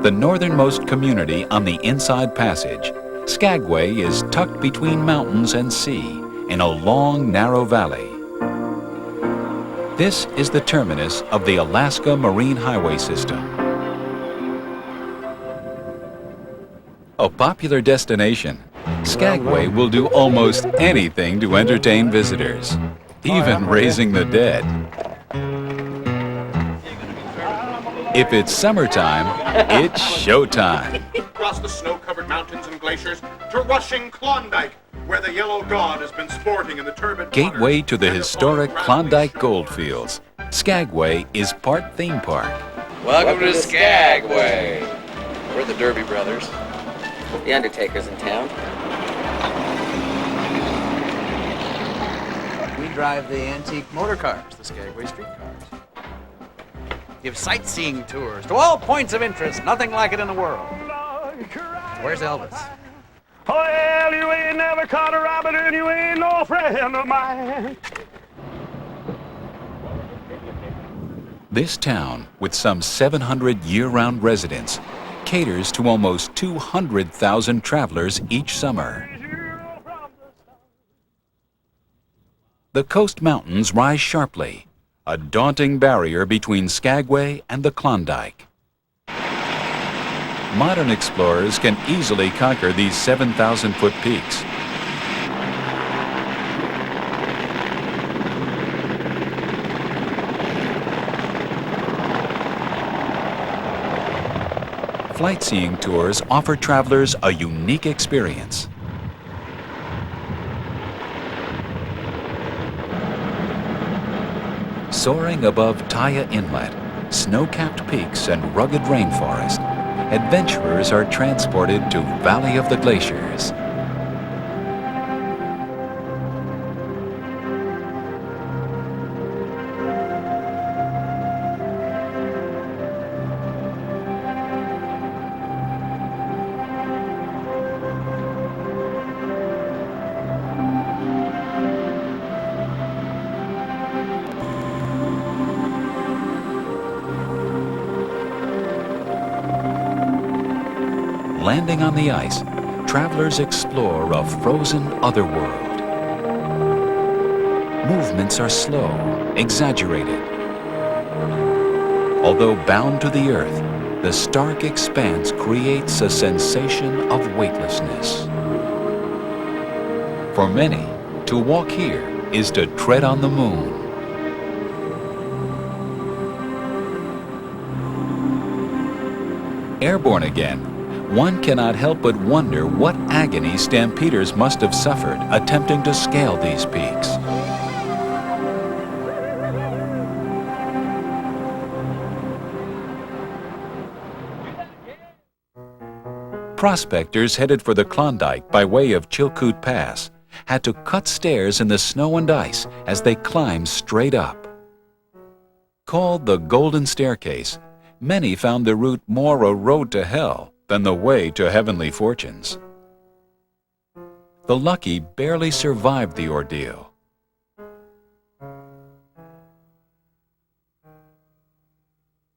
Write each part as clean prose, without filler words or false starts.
The northernmost community on the Inside Passage, Skagway is tucked between mountains and sea in a long, narrow valley. This is the terminus of the Alaska Marine Highway System. A popular destination, Skagway will do almost anything to entertain visitors, even raising the dead. If it's summertime, it's showtime. Across the snow-covered mountains and glaciers to rushing Klondike, where the yellow god has been sporting in the turbid Gateway to the historic Klondike goldfields, Skagway is part theme park. Welcome to Skagway. We're the Derby Brothers. The Undertaker's in town. We drive the antique motor cars, the Skagway streetcars. Give sightseeing tours to all points of interest. Nothing like it in the world. Where's Elvis? Well, you ain't never caught a rabbit and you ain't no friend of mine. This town, with some 700 year-round residents, caters to almost 200,000 travelers each summer. The coast mountains rise sharply, a daunting barrier between Skagway and the Klondike. Modern explorers can easily conquer these 7,000-foot peaks. Flight-seeing tours offer travelers a unique experience. Soaring above Taya Inlet, snow-capped peaks and rugged rainforest, adventurers are transported to Valley of the Glaciers. Landing on the ice, travelers explore a frozen otherworld. Movements are slow, exaggerated. Although bound to the earth, the stark expanse creates a sensation of weightlessness. For many, to walk here is to tread on the moon. Airborne again, one cannot help but wonder what agony stampeders must have suffered attempting to scale these peaks. Prospectors headed for the Klondike by way of Chilkoot Pass had to cut stairs in the snow and ice as they climbed straight up. Called the Golden Staircase, many found the route more a road to hell than the way to heavenly fortunes. The lucky barely survived the ordeal.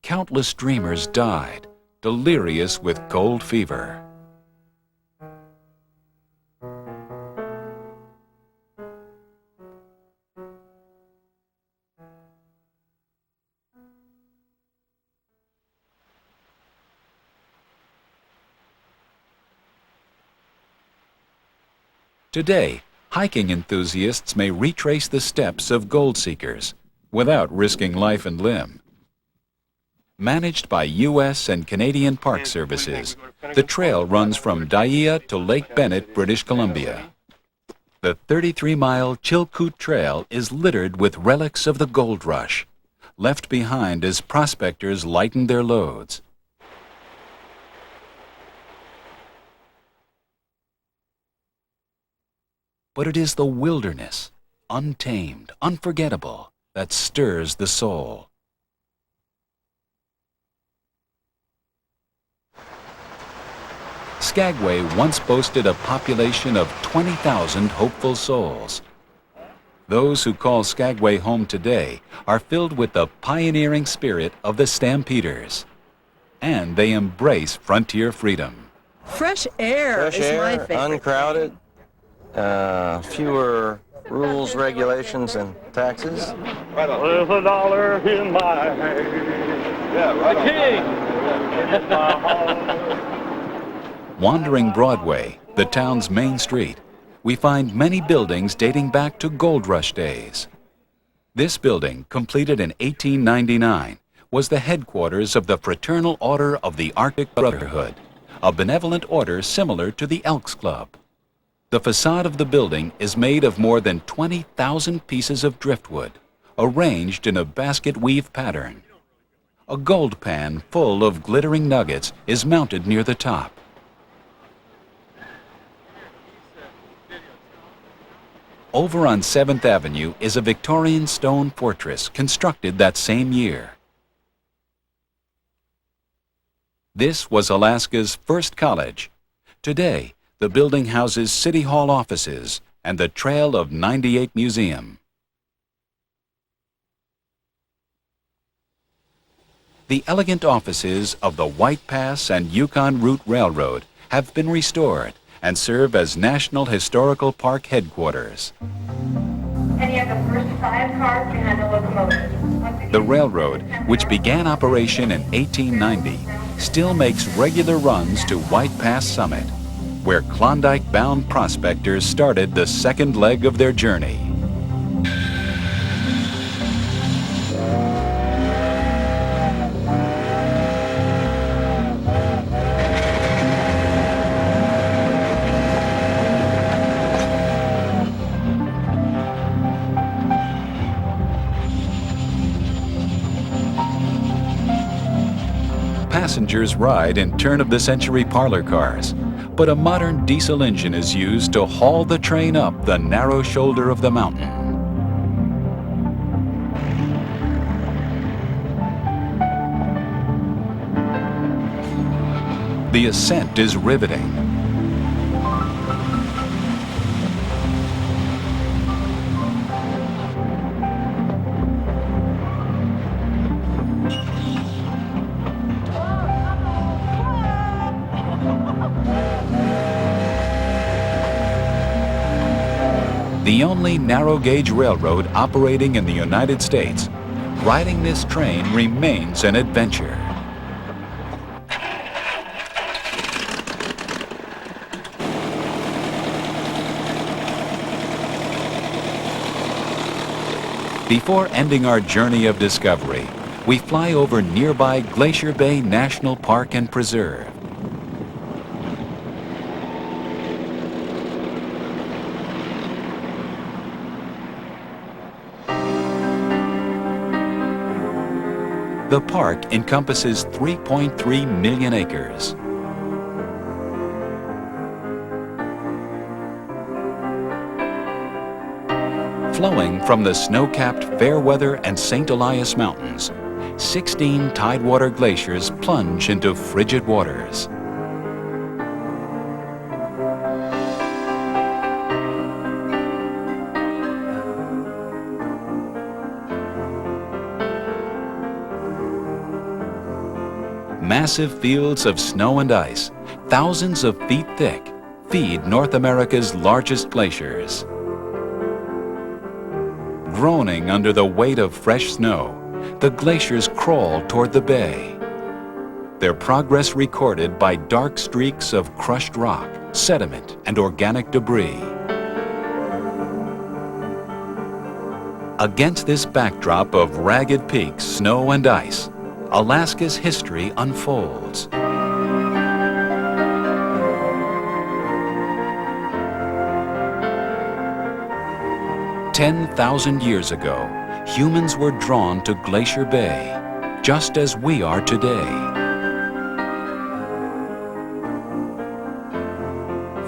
Countless dreamers died, delirious with cold fever. Today, hiking enthusiasts may retrace the steps of gold seekers without risking life and limb. Managed by U.S. and Canadian Park Services, the trail runs from Daiya to Lake Bennett, British Columbia. The 33-mile Chilkoot Trail is littered with relics of the gold rush, left behind as prospectors lightened their loads. But it is the wilderness, untamed, unforgettable, that stirs the soul. Skagway once boasted a population of 20,000 hopeful souls. Those who call Skagway home today are filled with the pioneering spirit of the Stampeders. and they embrace frontier freedom. Fresh air Fresh is my air, favorite. uncrowded, fewer rules, regulations, and taxes. With $1 in my hand. Yeah, right. The king in my heart. Wandering Broadway, the town's main street, we find many buildings dating back to gold rush days. This building, completed in 1899, was the headquarters of the Fraternal Order of the Arctic Brotherhood, a benevolent order similar to the Elks Club. The facade of the building is made of more than 20,000 pieces of driftwood, arranged in a basket weave pattern. A gold pan full of glittering nuggets is mounted near the top. Over on 7th Avenue is a Victorian stone fortress constructed that same year. This was Alaska's first college. Today, the building houses City Hall offices and the Trail of 98 Museum. The elegant offices of the White Pass and Yukon Route Railroad have been restored and serve as National Historical Park headquarters. Any of the first 5 cars behind the locomotive. The railroad, which began operation in 1890, still makes regular runs to White Pass Summit, where Klondike-bound prospectors started the second leg of their journey. Passengers ride in turn-of-the-century parlor cars, but a modern diesel engine is used to haul the train up the narrow shoulder of the mountain. The ascent is riveting. The only narrow-gauge railroad operating in the United States, riding this train remains an adventure. Before ending our journey of discovery, we fly over nearby Glacier Bay National Park and Preserve. The park encompasses 3.3 million acres. Flowing from the snow-capped Fairweather and St. Elias Mountains, 16 tidewater glaciers plunge into frigid waters. Massive fields of snow and ice, thousands of feet thick, feed North America's largest glaciers. Groaning under the weight of fresh snow, the glaciers crawl toward the bay. Their progress recorded by dark streaks of crushed rock, sediment, and organic debris. Against this backdrop of ragged peaks, snow, and ice, Alaska's history unfolds. 10,000 years ago, humans were drawn to Glacier Bay, just as we are today.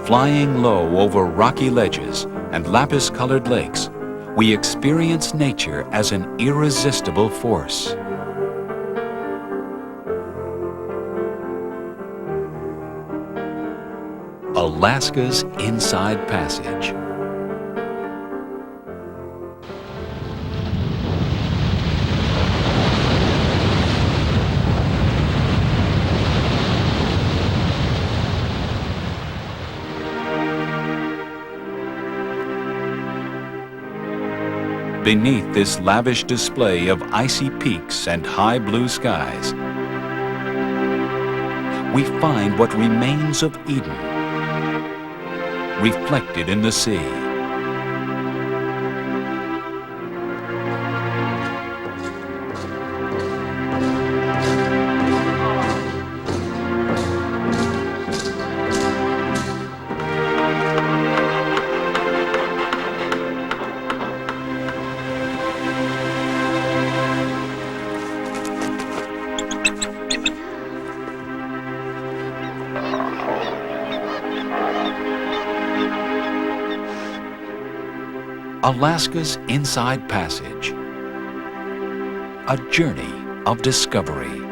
Flying low over rocky ledges and lapis-colored lakes, we experience nature as an irresistible force. Alaska's Inside Passage. Beneath this lavish display of icy peaks and high blue skies, we find what remains of Eden, reflected in the sea. Alaska's Inside Passage, a journey of discovery.